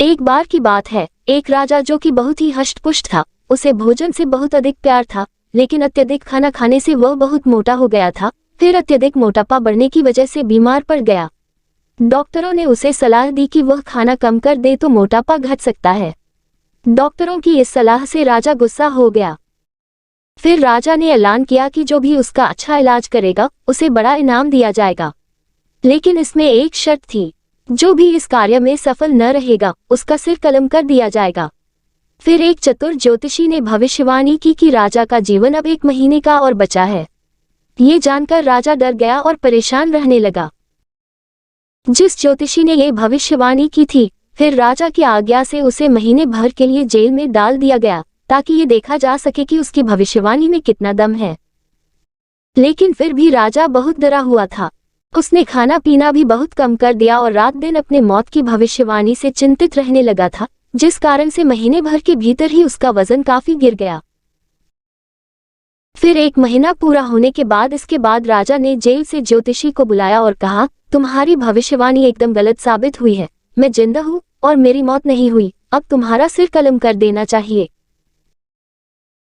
एक बार की बात है, एक राजा जो कि बहुत ही हष्ट-पुष्ट था, उसे भोजन से बहुत अधिक प्यार था, लेकिन अत्यधिक खाना खाने से वह बहुत मोटा हो गया था। फिर अत्यधिक मोटापा बढ़ने की वजह से बीमार पड़ गया। डॉक्टरों ने उसे सलाह दी कि वह खाना कम कर दे तो मोटापा घट सकता है। डॉक्टरों की इस सलाह से राजा गुस्सा हो गया। फिर राजा ने ऐलान किया कि जो भी उसका अच्छा इलाज करेगा, उसे बड़ा इनाम दिया जाएगा। लेकिन इसमें एक शर्त थी, जो भी इस कार्य में सफल न रहेगा, उसका सिर कलम कर दिया जाएगा। फिर एक चतुर ज्योतिषी ने भविष्यवाणी की कि राजा का जीवन अब 1 महीने का और बचा है। ये जानकर राजा डर गया और परेशान रहने लगा। जिस ज्योतिषी ने ये भविष्यवाणी की थी, फिर राजा की आज्ञा से उसे महीने भर के लिए जेल में डाल दिया गया, ताकि ये देखा जा सके कि उसकी भविष्यवाणी में कितना दम है। लेकिन फिर भी राजा बहुत डरा हुआ था। उसने खाना पीना भी बहुत कम कर दिया और रात दिन अपने मौत की भविष्यवाणी से चिंतित रहने लगा था, जिस कारण से महीने भर के भीतर ही उसका वजन काफी गिर गया। फिर 1 महीना पूरा होने के बाद इसके बाद राजा ने जेल से ज्योतिषी को बुलाया और कहा, तुम्हारी भविष्यवाणी एकदम गलत साबित हुई है। मैं जिंदा हूँ और मेरी मौत नहीं हुई। अब तुम्हारा सिर कलम कर देना चाहिए।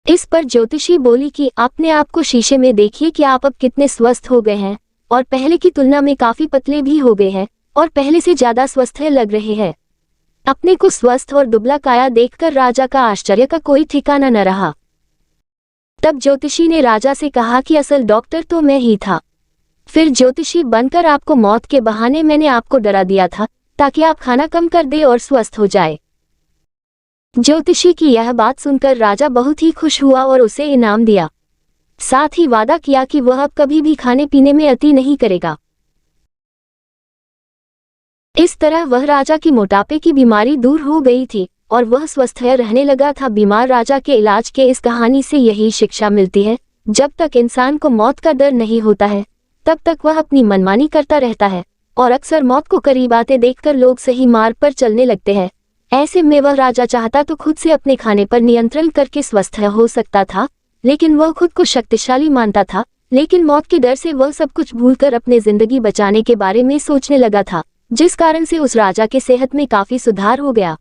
इस पर ज्योतिषी बोली कि अपने आप को शीशे में देखिए कि आप अब कितने स्वस्थ हो गए हैं और पहले की तुलना में काफी पतले भी हो गए हैं और पहले से ज्यादा स्वस्थ लग रहे हैं। अपने को स्वस्थ और दुबला काया देखकर राजा का आश्चर्य का कोई ठिकाना न रहा। तब ज्योतिषी ने राजा से कहा कि असल डॉक्टर तो मैं ही था। फिर ज्योतिषी बनकर आपको मौत के बहाने मैंने आपको डरा दिया था, ताकि आप खाना कम कर दे और स्वस्थ हो जाए। ज्योतिषी की यह बात सुनकर राजा बहुत ही खुश हुआ और उसे इनाम दिया। साथ ही वादा किया कि वह अब कभी भी खाने पीने में अति नहीं करेगा। इस तरह वह राजा की मोटापे की बीमारी दूर हो गई थी और वह स्वस्थ रहने लगा था। बीमार राजा के इलाज के इस कहानी से यही शिक्षा मिलती है, जब तक इंसान को मौत का डर नहीं होता है, तब तक वह अपनी मनमानी करता रहता है और अक्सर मौत को करीब आते देखकर लोग सही मार्ग पर चलने लगते हैं। ऐसे में वह राजा चाहता तो खुद से अपने खाने पर नियंत्रण करके स्वस्थ हो सकता था, लेकिन वह खुद को शक्तिशाली मानता था। लेकिन मौत के डर से वह सब कुछ भूलकर अपने जिंदगी बचाने के बारे में सोचने लगा था, जिस कारण से उस राजा के सेहत में काफी सुधार हो गया।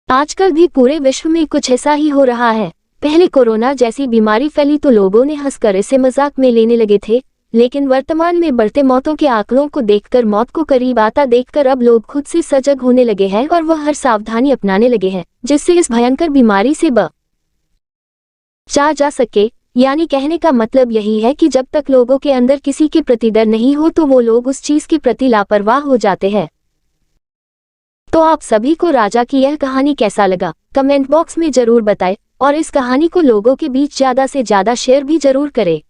आजकल भी पूरे विश्व में कुछ ऐसा ही हो रहा है। पहले कोरोना जैसी बीमारी फैली तो लोगों ने हंसकर इसे मजाक में लेने लगे थे, लेकिन वर्तमान में बढ़ते मौतों के आंकड़ों को देखकर, मौत को करीब आता देखकर अब लोग खुद से सजग होने लगे हैं और वह हर सावधानी अपनाने लगे हैं, जिससे इस भयंकर बीमारी से बचा जा सके। यानी कहने का मतलब यही है कि जब तक लोगों के अंदर किसी के प्रति डर नहीं हो तो वो लोग उस चीज के प्रति लापरवाह हो जाते हैं। तो आप सभी को राजा की यह कहानी कैसा लगा, कमेंट बॉक्स में जरूर बताएं और इस कहानी को लोगों के बीच ज्यादा से ज्यादा शेयर भी जरूर करें।